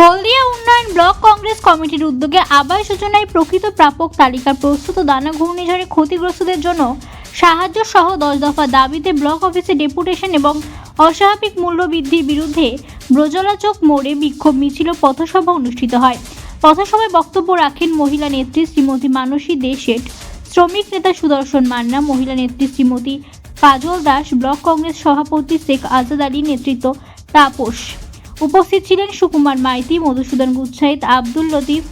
হলদিয়া উন্নয়ন ব্লক কংগ্রেস কমিটির উদ্যোগে আবাস যোজনায় প্রকৃত প্রাপক তালিকা প্রস্তুত দানা ঘূর্ণিঝড়ে ক্ষতিগ্রস্তদের জন্য সাহায্য সহ 10 দফা দাবিতে ব্লক অফিসে ডেপুটেশন এবং অস্বাভাবিক মূল্য বৃদ্ধির বিরুদ্ধে ব্রজলাচক মোড়ে বিক্ষোভ মিছিল ও পথসভা অনুষ্ঠিত হয়। পথসভায় বক্তব্য রাখেন মহিলা নেত্রী শ্রীমতী মানসী দে শেঠ, শ্রমিক নেতা সুদর্শন মান্না, মহিলা নেত্রী শ্রীমতী কাজল দাস, ব্লক কংগ্রেস সভাপতি শেখ আজাদ আলী নেতৃত্ব তাপস। উপস্থিত ছিলেন সুকুমার মাইতি, মধুসূদন গুচ্ছাইত, আব্দুল লতিফ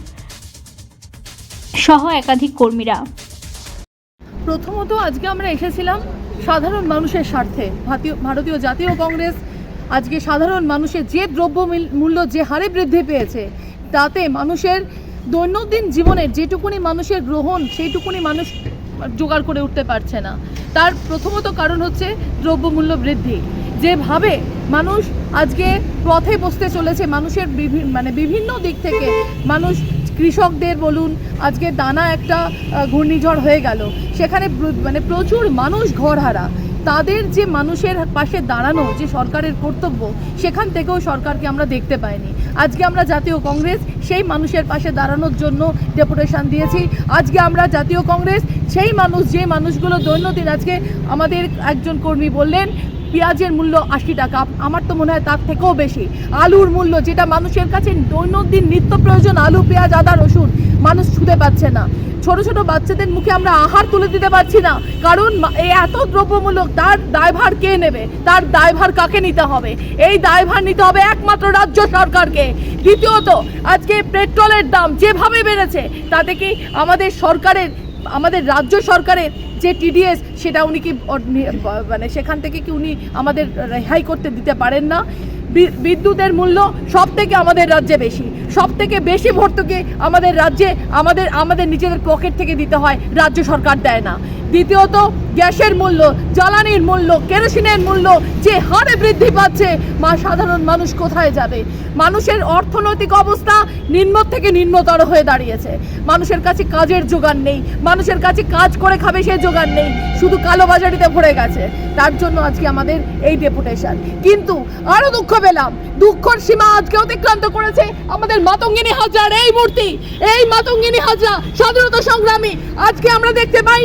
সহ একাধিক কর্মীরা। প্রথমত আজকে আমরা এসেছিলাম সাধারণ মানুষের স্বার্থে। ভারতীয় জাতীয় কংগ্রেস আজকে সাধারণ মানুষের যে দ্রব্য মূল্য যে হারে বৃদ্ধি পেয়েছে, তাতে মানুষের দৈনন্দিন জীবনের যেটুকুনি মানুষের গ্রহণ সেইটুকুনি মানুষ জোগাড় করে উঠতে পারছে না। তার প্রথমত কারণ হচ্ছে দ্রব্যমূল্য বৃদ্ধি। যেভাবে মানুষ আজকে পথে বসতে চলেছে, মানুষের বিভিন্ন দিক থেকে মানুষ, কৃষকদের বলুন, আজকে দানা একটা ঘূর্ণিঝড় হয়ে গেল, সেখানে প্রচুর মানুষ ঘরহারা। তাদের যে মানুষের পাশে দাঁড়ানো যে সরকারের কর্তব্য, সেখান থেকেও সরকারকে আমরা দেখতে পাইনি। আজকে আমরা জাতীয় কংগ্রেস সেই মানুষের পাশে দাঁড়ানোর জন্য ডেপুটেশন দিয়েছি। আজকে আমরা জাতীয় কংগ্রেস সেই মানুষ, যে মানুষগুলো দৈনন্দিন, আজকে আমাদের একজন কর্মী বললেন পেঁয়াজের মূল্য 80 টাকা, আমার তো মনে হয় তার থেকেও বেশি। আলুর মূল্য, যেটা মানুষের কাছে দৈনন্দিন নিত্য প্রয়োজন, আলু, পেঁয়াজ, আদা, রসুন, মানুষ ছুঁতে পাচ্ছে না। ছোট ছোট বাচ্চাদের মুখে আমরা আহার তুলে দিতে পারছি না, কারণ এই এত দ্রব্যমূল্য। তার দায়ভার কে নেবে? তার দায়ভার কাকে নিতে হবে? এই দায়ভার নিতে হবে একমাত্র রাজ্য সরকারকে। দ্বিতীয়ত, আজকে পেট্রোলের দাম যেভাবে বেড়েছে, তাতে কি আমাদের রাজ্য সরকারের যে টিডিএস, সেটা উনি কি সেখান থেকে কি উনি আমাদের রেহাই করতে দিতে পারেন না? বিদ্যুতের মূল্য সব থেকে আমাদের রাজ্যে বেশি, সব থেকে বেশি ভর্তুকি আমাদের রাজ্যে আমাদের নিজেদের পকেট থেকে দিতে হয়, রাজ্য সরকার দেয় না। দ্বিতীয়ত, গ্যাসের মূল্য, জ্বালানির মূল্য, কেরোসিনের মূল্য যে হারে বৃদ্ধি পাচ্ছে, সাধারণ মানুষ কোথায় যাবে? মানুষের অর্থনৈতিক অবস্থা নিম্ন থেকে নিম্নতর হয়ে দাঁড়িয়েছে। মানুষের কাছে কাজের জোগান নেই, মানুষের কাছে কাজ করে খাবে সে জোগান নেই, শুধু কালোবাজারিতে ভরে গেছে। তার জন্য আজকে আমাদের এই ডেপুটেশন। কিন্তু আরো দুঃখ পেলাম, দুঃখর সীমা আজকে অতিক্রান্ত করেছে আমাদের মাতঙ্গিনী হাজরার এই মূর্তি। এই মাতঙ্গিনী হাজরা স্বাধীনতা সংগ্রামী। আজকে আমরা দেখতে পাই,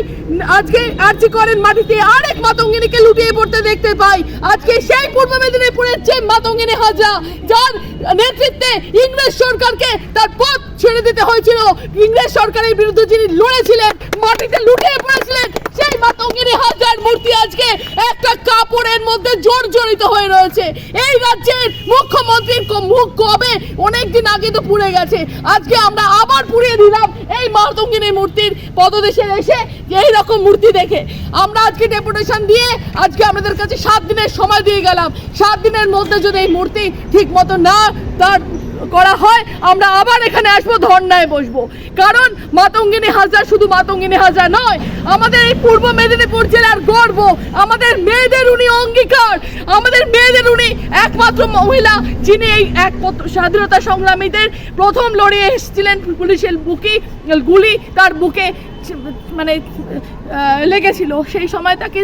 আজকে আরজি করেন মাটিতে আরেক মাতঙ্গিনীকে লুটিয়ে পড়তে দেখতে পাই। আজকে সেই পূর্ব মেদিনীপুরের যে মাতঙ্গিনী হাজরা, যার নেতৃত্বে ইংরেজ সরকারকে তার পথ ছেড়ে দিতে হয়েছিল, ইংরেজ সরকারের বিরুদ্ধে যিনি লড়েছিলেন, মাটিতে লুটিয়ে পড়েছিলেন, সেই মাতঙ্গিনী হাজরার মূর্তি আজকে একটা কাপড়ের মধ্যে জর্জরিত হয়ে রয়েছে। এই রাজ্যের মুখ্যমন্ত্রীর মুখ কবে অনেকদিন আগে তো পুড়ে গেছে, আজকে আমরা আবার পুড়িয়ে দিলাম এই মাতঙ্গিনী মূর্তির পদদেশে এসে। এই রকম মূর্তি দেখে আমরা আজকে ডেপুটেশন দিয়ে আজকে আমাদের কাছে 7 দিনের সময় দিয়ে গেলাম। 7 দিনের মধ্যে যদি এই মূর্তি ঠিক মতো না তার করা হয়, আমরা আবার এখানে আসবো, ধর্নায় বসবো। কারণ মাতঙ্গিনী হাজরা শুধু মাতঙ্গিনী হাজরা নয়, আমাদের এই পূর্ব মেদিনীপুর জেলার গর্ব, আমাদের মেয়েদের উনি অঙ্গীকার, আমাদের মেয়েদের উনি একমাত্র মহিলা যিনি এই স্বাধীনতা সংগ্রামীদের প্রথম লড়িয়ে এসেছিলেন। পুলিশের গুলি তার বুকে লেগেছিল, সেই সময় তাকে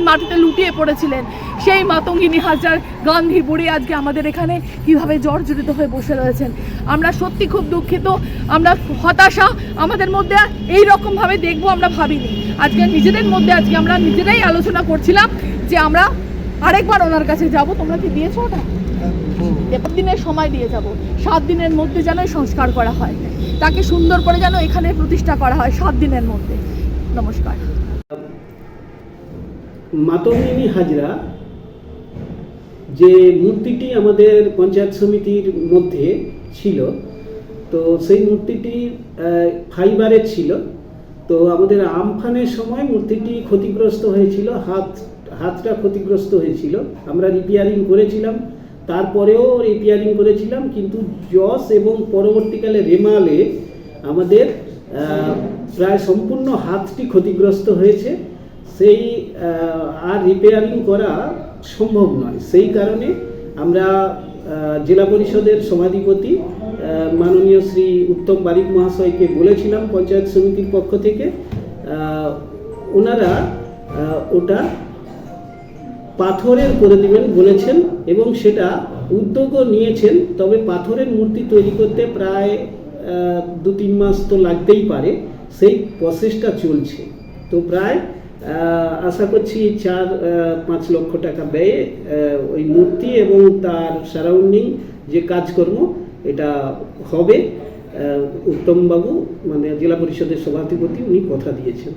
মাটিতে লুটিয়ে পড়েছিলেন। সেই মাতঙ্গিনী হাজরার গান্ধী বুড়ি আজকে আমাদের এখানে কিভাবে জর্জরিত হয়ে বসে রয়েছেন। আমরা সত্যি খুব দুঃখিত, আমরা হতাশা আমাদের মধ্যে এই রকমভাবে দেখবো আমরা ভাবিনি। আজকে নিজেদের মধ্যে আজকে আমরা নিজেরাই আলোচনা করছিলাম যে আমরা আরেকবার ওনার কাছে যাব। তোমরা কি দিয়েছো ওটা? 7 দিনের সময় দিয়ে যাব। 7 দিনের মধ্যে যেন সংস্কার করা হয়, তাকে সুন্দর করে যেন এখানে প্রতিষ্ঠা করা হয় 7 দিনের মধ্যে। নমস্কার। মাতঙ্গিনী হাজরা যে মূর্তিটি আমাদের পঞ্চায়েত সমিতির মধ্যে ছিল, তো সেই মূর্তিটি ফাইবারের ছিল। তো আমাদের আমফানের সময় মূর্তিটি ক্ষতিগ্রস্ত হয়েছিল, হাতটা ক্ষতিগ্রস্ত হয়েছিল। আমরা রিপেয়ারিং করেছিলাম, তারপরেও রিপেয়ারিং করেছিলাম, কিন্তু জস এবং পরবর্তীকালে রেমালে আমাদের প্রায় সম্পূর্ণ হাতটি ক্ষতিগ্রস্ত হয়েছে। সেই আর রিপেয়ারিং করা সম্ভব নয়। সেই কারণে আমরা জেলা পরিষদের সভাধিপতি মাননীয় শ্রী উত্তম বারিক মহাশয়কে বলেছিলাম পঞ্চায়েত সমিতির পক্ষ থেকে, ওনারা ওটা পাথরের করে দিবেন বলেছেন, এবং সেটা উদ্যোগও নিয়েছেন, তবে পাথরের মূর্তি তৈরি করতে প্রায় 2-3 মাস তো লাগতেই পারে, সেই প্রসেসটা চলছে। তো প্রায় আশা করছি 4-5 লক্ষ টাকা ব্যয়ে ওই মূর্তি এবং তার সারাউন্ডিং যে কাজকর্ম এটা হবে। উত্তমবাবু মানে জেলা পরিষদের সভাধিপতি উনি কথা দিয়েছেন।